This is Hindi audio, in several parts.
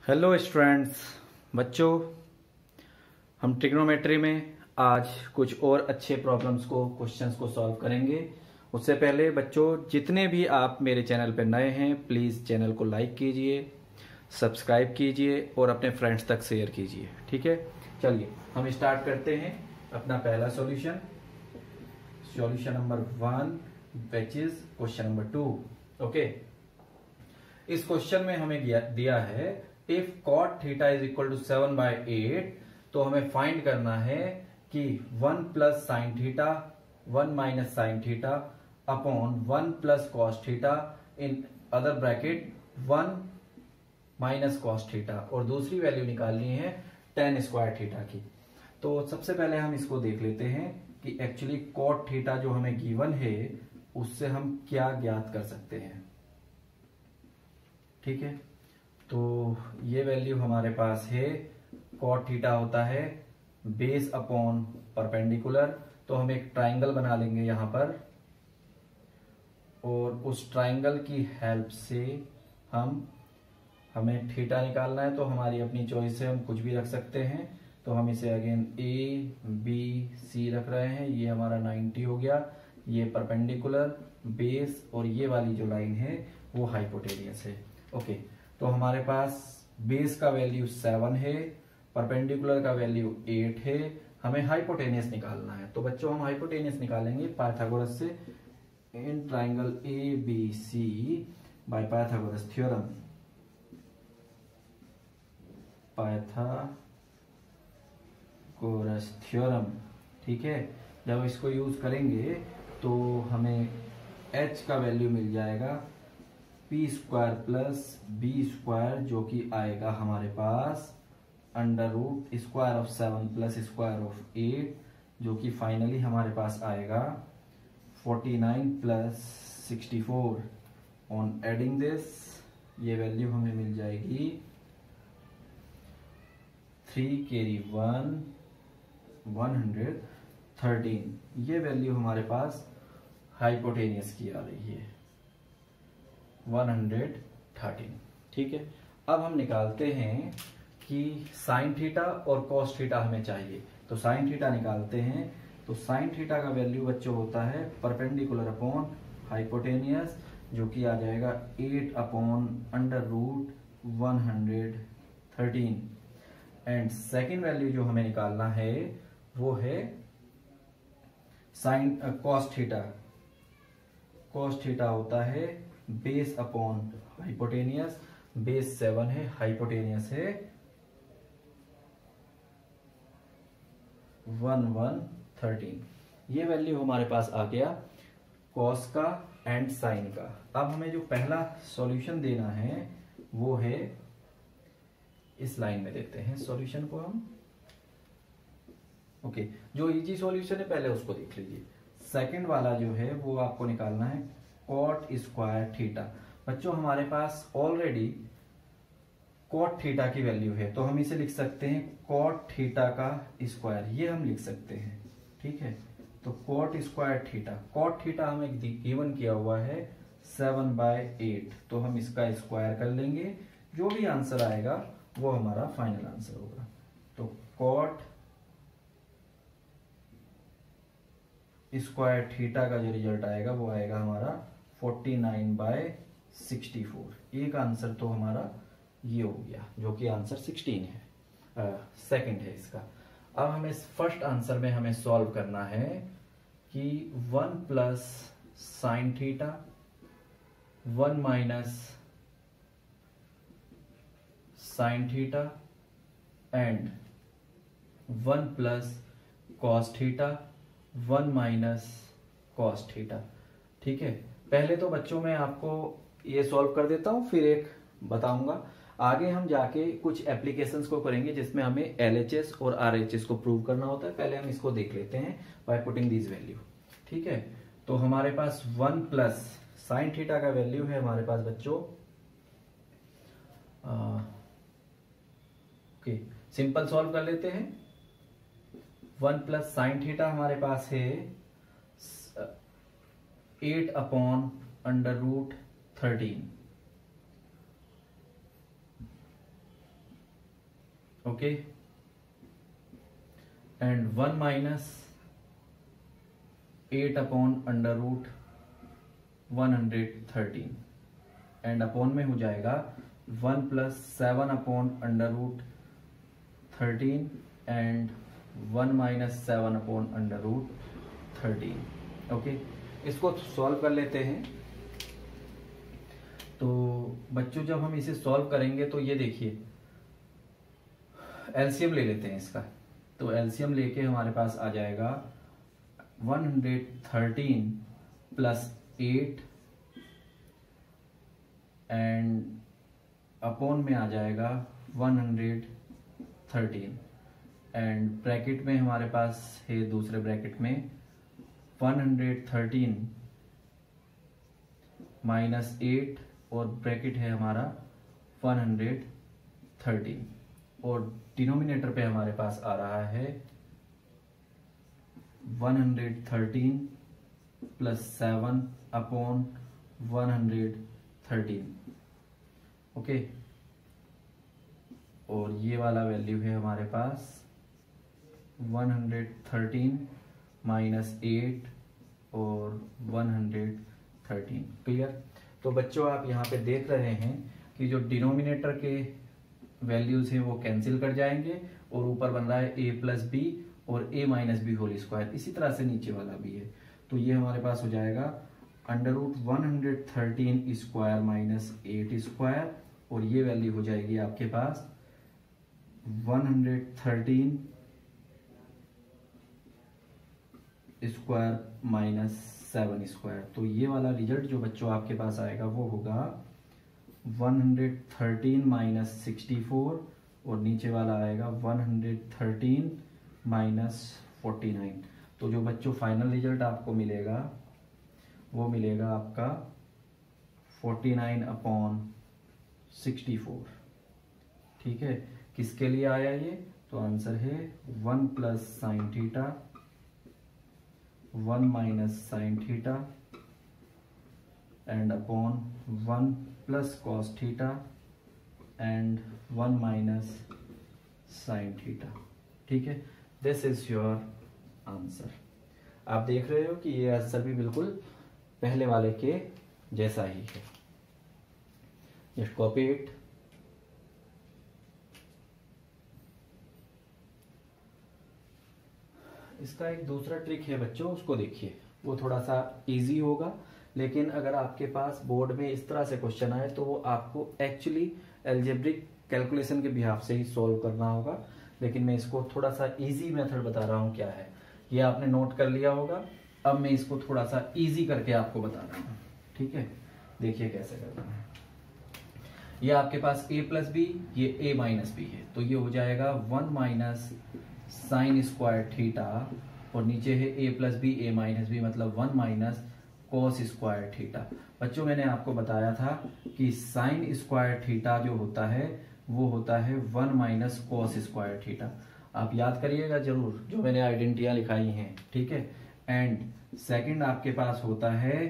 हेलो स्टूडेंट्स, बच्चों, हम ट्रिग्नोमेट्री में आज कुछ और अच्छे प्रॉब्लम्स को क्वेश्चंस को सॉल्व करेंगे। उससे पहले बच्चों, जितने भी आप मेरे चैनल पर नए हैं प्लीज़ चैनल को लाइक कीजिए, सब्सक्राइब कीजिए और अपने फ्रेंड्स तक शेयर कीजिए। ठीक है, चलिए हम स्टार्ट करते हैं अपना पहला solution number 1 which is question number 2। Okay, इस क्वेश्चन में हमें दिया है if cot theta is equal to 7/8, तो हमें फाइंड करना है कि 1 plus sine theta 1 minus sine theta upon 1 plus cos theta in other bracket 1 minus cos theta, और दूसरी वैल्यू निकालनी है tan स्क्वायर थीटा की। तो सबसे पहले हम इसको देख लेते हैं कि एक्चुअली cot थीटा जो हमें गिवन है उससे हम क्या ज्ञात कर सकते हैं। ठीक है, तो ये वैल्यू हमारे पास है, cot थीटा होता है बेस अपॉन परपेंडिकुलर। तो हम एक ट्राइंगल बना लेंगे यहां पर, और उस ट्राइंगल की हेल्प से हमें थीटा निकालना है। तो हमारी अपनी चॉइस से हम कुछ भी रख सकते हैं। तो हम इसे अगेन ABC रख रहे हैं। ये हमारा 90 हो गया, ये परपेंडिकुलर बेस, और ये वाली जो लाइन है वो हाइपोटेनियस है। ओके, तो हमारे पास बेस का वैल्यू 7 है, परपेंडिकुलर का वैल्यू 8 है, हमें हाइपोटेनियस निकालना है। तो बच्चों हम हाइपोटेनियस निकालेंगे पाइथागोरस से in triangle ABC by Pythagoras theorem. Pythagoras theorem, ठीक है। जब इसको यूज करेंगे तो हमें h का वैल्यू मिल जाएगा p square plus b square, जो कि आएगा हमारे पास under root square of 7 plus square of 8, जो कि फाइनली हमारे पास आएगा 49 प्लस 64। ऑन एडिंग दिस ये वैल्यू हमें मिल जाएगी 3 कैरी 113। ये वैल्यू हमारे पास हाइपोटेनियस की आ रही है 113। ठीक है, अब हम निकालते हैं कि साइन थीटा और कॉस थीटा हमें चाहिए। तो साइन थीटा निकालते हैं। तो साइन थीटा का वैल्यू बच्चों होता है परपेंडिकुलर अपॉन हाइपोटेनियस, जो कि आ जाएगा 8 upon under root 113। And second value जो हमें निकालना है वो है sine cos theta. Cos theta होता है बेस अपॉन हाइपोटेनियस। बेस 7 है, हाइपोटेनियस है 113। ये वैल्यू हमारे पास आ गया कॉस का एंड साइन का। अब हमें जो पहला सॉल्यूशन देना है वो है, इस लाइन में देते हैं सॉल्यूशन को हम। ओके, जो इजी सॉल्यूशन है पहले उसको देख लीजिए। सेकंड वाला जो है वो आपको निकालना है cot स्क्वायर थीटा। बच्चों हमारे पास ऑलरेडी cot थीटा की वैल्यू है, तो हम इसे लिख सकते हैं cot थीटा का स्क्वायर, ये हम लिख सकते हैं। ठीक है, तो cot square theta, cot theta हमें गिवन किया हुआ है 7/8, तो हम इसका स्क्वायर कर लेंगे। जो भी आंसर आएगा वो हमारा फाइनल आंसर होगा। तो cot स्क्वायर थीटा का जो रिजल्ट आएगा वो आएगा हमारा 49/64। एक आंसर तो हमारा ये हो गया, जो कि आंसर 16 है, सेकंड है इसका। अब हमें फर्स्ट आंसर में हमें सॉल्व करना है कि 1 plus sine theta 1 minus sine theta and 1 plus cos theta 1 minus cos theta. ठीक है, पहले तो बच्चों मैं आपको ये सॉल्व कर देता हूं, फिर एक बताऊंगा। आगे हम जाके कुछ एप्लीकेशंस को करेंगे जिसमें हमें LHS और RHS को प्रूव करना होता है। पहले हम इसको देख लेते हैं बाय पुटिंग दिस वैल्यू। ठीक है, तो हमारे पास 1 प्लस साइन थीटा का वैल्यू है हमारे पास बच्चों, ओके सिंपल सॉल्व कर लेते हैं। 1 प्लस साइन थीटा हमारे पास है 8 upon under root 13। Okay, and 1 minus 8 upon under root 113, and upon में हो जाएगा 1 plus 7 upon under root 13 and 1 minus 7 upon under root 13। Okay, इसको सॉल्व कर लेते हैं। तो बच्चों जब हम इसे सॉल्व करेंगे तो ये देखिए, एलसीएम ले लेते हैं इसका। तो एलसीएम लेके हमारे पास आ जाएगा 113 प्लस 8 एंड अपॉन में आ जाएगा 113, एंड ब्रैकेट में हमारे पास है दूसरे ब्रैकेट में 113 माइनस 8 और ब्रैकेट है हमारा 113, और डिनोमिनेटर पे हमारे पास आ रहा है 113 प्लस 7 अपॉन 113। ओके, और ये वाला वैल्यू है हमारे पास 113 माइनस 8 और 113। क्लियर? तो बच्चों आप यहाँ पे देख रहे हैं कि जो डिनोमिनेटर के वैल्यूज हैं वो कैंसिल कर जाएंगे, और ऊपर बन रहा है a प्लस बी और a minus b whole square. इसी तरह से नीचे वाला भी है। तो ये हमारे पास हो जाएगा under root 113 square minus 8 square, और ये वैल्यू हो जाएगी आपके पास 113 स्क्वायर माइनस 7 स्क्वायर। तो ये वाला रिजल्ट जो बच्चों आपके पास आएगा वो होगा 113 माइनस 64, और नीचे वाला आएगा 113 माइनस 49। तो जो बच्चों फाइनल रिजल्ट आपको मिलेगा वो मिलेगा आपका 49 अपॉन 64। ठीक है, किसके लिए आया ये? तो आंसर है 1 plus sine theta 1 minus sine theta and upon 1 plus cos theta and 1 minus sine theta. ठीक है, दिस इज योर आंसर। आप देख रहे हो कि ये आंसर भी बिल्कुल पहले वाले के जैसा ही है। Just copy it. इसका एक दूसरा ट्रिक है बच्चों, उसको देखिए, वो थोड़ा सा इजी होगा, लेकिन अगर आपके पास बोर्ड में इस तरह से क्वेश्चन आए तो वो आपको एक्चुअली एल्जेब्रिक कैलकुलेशन के बिहाफ से ही सॉल्व करना होगा। लेकिन मैं इसको थोड़ा सा इजी मेथड बता रहा हूँ क्या है, ये आपने नोट कर लिया होगा। अब मैं इसको थोड़ा सा इजी करके आपको बता रहा हूँ। ठीक है, देखिए कैसे करना है। ये आपके पास a प्लस बी, ये a माइनस बी है, तो ये हो जाएगा 1 माइनस साइन स्क्वायर थीटा, और नीचे है a plus b a minus b, मतलब 1 माइनस कोस स्क्वायर थीटा। बच्चों मैंने आपको बताया था कि साइन स्क्वायर थीटा जो होता है वो होता है 1 माइनस कोस स्क्वायर थीटा। आप याद करिएगा जरूर, जो मैंने आइडेंटिटियां लिखाई हैं। ठीक है, एंड सेकंड आपके पास होता है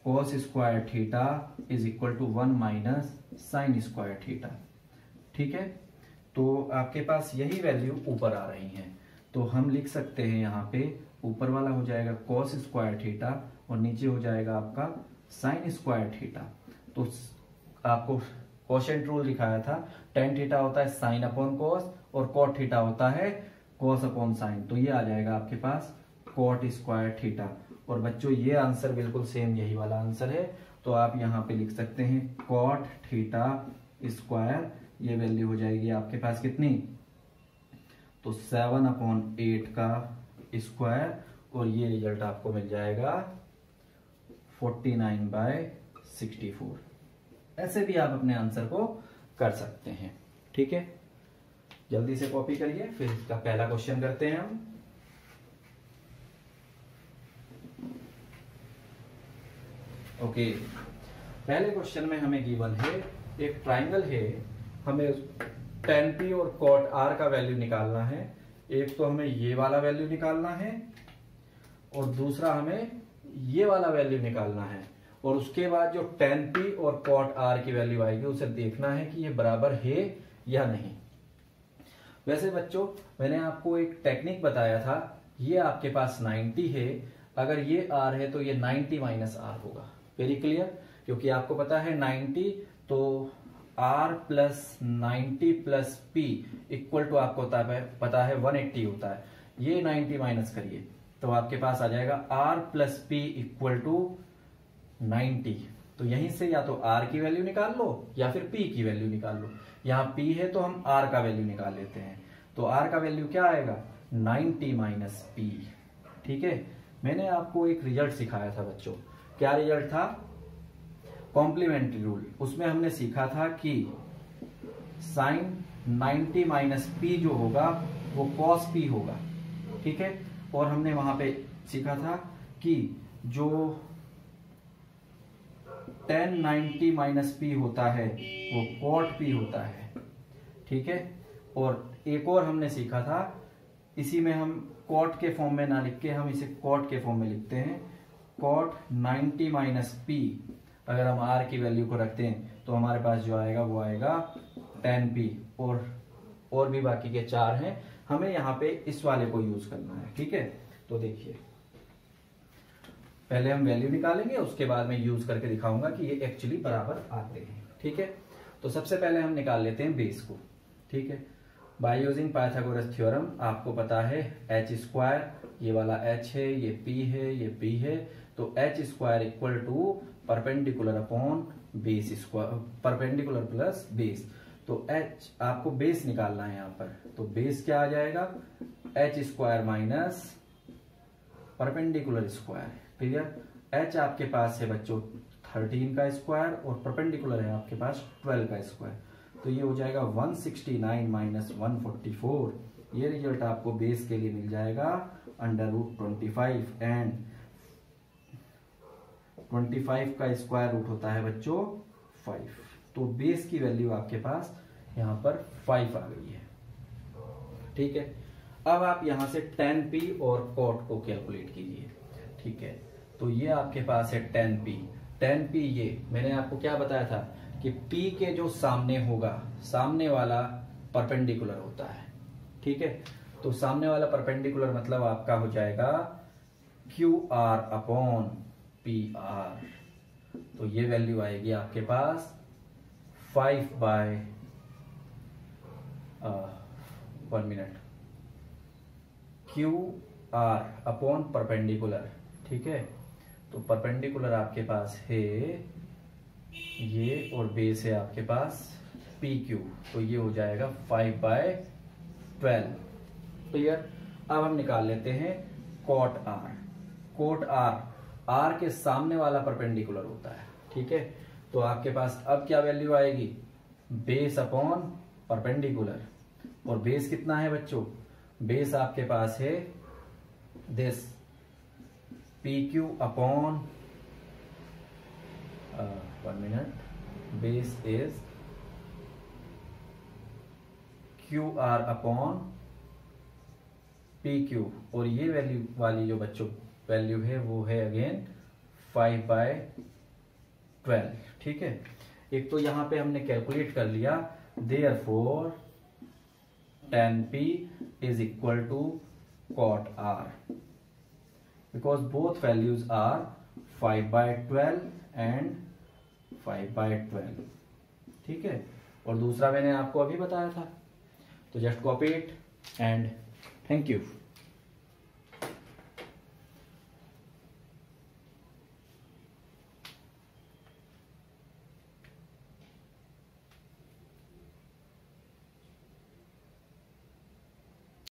cos square theta is equal to 1 minus sine square theta. ठीक है, तो आपके पास यही वैल्यू ऊपर आ रही हैं, तो हम लिख सकते हैं यहाँ पे ऊपर वाला हो जाएगा कोस स्क्वायर थीटा और नीचे हो जाएगा आपका साइन स्क्वायर थीटा। तो आपको कोशेंट रूल दिखाया था, टेन थीटा होता है साइन अपॉन कोस और कॉट थीटा होता है कोस अपॉन साइन। तो ये आ जाएगा आपके पास कॉट स्क्वायर थीटा। और बच्चों ये आंसर बिल्कुल सेम यही वाला आंसर है, तो आप यहाँ पे लिख सकते हैं कॉट थीटा स्क्वायर। ये वैल्यू हो जाएगी आपके पास कितनी? तो 7 अपॉन 8 का स्क्वायर, और ये रिजल्ट आपको मिल जाएगा 49/64। ऐसे भी आप अपने आंसर को कर सकते हैं। ठीक है, जल्दी से कॉपी करिए, फिर इसका पहला क्वेश्चन करते हैं हम। ओके, पहले क्वेश्चन में हमें गिवन है एक ट्राइंगल है, हमें tan p और cot r का वैल्यू निकालना है। एक तो हमें ये वाला वैल्यू निकालना है और दूसरा हमें ये वाला वैल्यू निकालना है, और उसके बाद जो tan p और cot r की वैल्यू आएगी उसे देखना है कि ये बराबर है या नहीं। वैसे बच्चों मैंने आपको एक टेक्निक बताया था, ये आपके पास 90 है, अगर ये r है तो ये 90 माइनस r होगा। वेरी क्लियर, क्योंकि आपको पता है 90 तो r plus 90 plus p equal to आपको पता है 180 होता है। ये 90 माइनस करिए तो आपके पास आ जाएगा r plus p equal to 90। तो यहीं से या तो r की वैल्यू निकाल लो या फिर p की वैल्यू निकाल लो। यहाँ p है तो हम r का वैल्यू निकाल लेते हैं। तो r का वैल्यू क्या आएगा 90 माइनस p। ठीक है, मैंने आपको एक रिजल्ट सिखाया था बच्चों। क्या रिजल्ट था? Complementary rule. उसमें हमने सीखा था कि साइन 90 माइनस पी जो होगा वो कॉस p होगा। ठीक है, और हमने वहां पे सीखा था कि जो tan 90 माइनस पी होता है वो cot p होता है। ठीक है, और एक और हमने सीखा था, इसी में हम cot के फॉर्म में ना लिख के हम इसे cot के फॉर्म में लिखते हैं। cot 90 माइनस पी अगर हम r की वैल्यू को रखते हैं तो हमारे पास जो आएगा वो आएगा tan p। और भी बाकी के 4 हैं, हमें यहाँ पे इस वाले को यूज करना है। ठीक है, तो देखिए पहले हम वैल्यू निकालेंगे, उसके बाद मैं यूज करके दिखाऊंगा कि ये एक्चुअली बराबर आते हैं। ठीक है, तो सबसे पहले हम निकाल लेते हैं बेस को। ठीक है, बाय यूजिंग पाइथागोरस थ्योरम आपको पता है एच स्क्वायर, ये वाला h है, ये p है, ये p है, तो h square equal to perpendicular upon base square, perpendicular plus base. तो h आपको बेस निकालना है यहाँ पर, तो बेस क्या आ जाएगा h square minus perpendicular square. Clear, h आपके पास है बच्चों 13 का स्क्वायर और परपेंडिकुलर है आपके पास 12 का स्क्वायर, तो ये हो जाएगा 169 माइनस 144। ये रिजल्ट आपको बेस के लिए मिल जाएगा √25 एंड 25 का स्क्वायर रूट होता है बच्चों 5। तो बेस की वैल्यू आपके पास यहाँ पर 5 आ गई है। ठीक है, अब आप यहां से tan p और cot को कैलकुलेट कीजिए। ठीक है, तो ये आपके पास है tan p। tan p ये मैंने आपको क्या बताया था कि p के जो सामने होगा, सामने वाला परपेंडिकुलर होता है। ठीक है, तो सामने वाला परपेंडिकुलर मतलब आपका हो जाएगा QR अपॉन PR। तो ये वैल्यू आएगी आपके पास 5 बाय 1 मिनट QR अपॉन परपेंडिकुलर। ठीक है, तो परपेंडिकुलर आपके पास है ये और बेस है आपके पास PQ, तो ये हो जाएगा 5 बाय 12। क्लियर, अब हम निकाल लेते हैं cot R। cot R के सामने वाला परपेंडिकुलर होता है। ठीक है, तो आपके पास अब क्या वैल्यू आएगी बेस अपॉन परपेंडिकुलर, और बेस कितना है बच्चों, बेस आपके पास है this PQ upon 1 minute, base is QR upon PQ, और ये वैल्यू वाली जो बच्चों वैल्यू है वो है अगेन 5 बाय 12। ठीक है, एक तो यहां पे हमने कैलकुलेट कर लिया, therefore tan p is equal to cot R because both values are 5 by 12 and 5 by 12। ठीक है, और दूसरा मैंने आपको अभी बताया था, तो just copy it and thank you.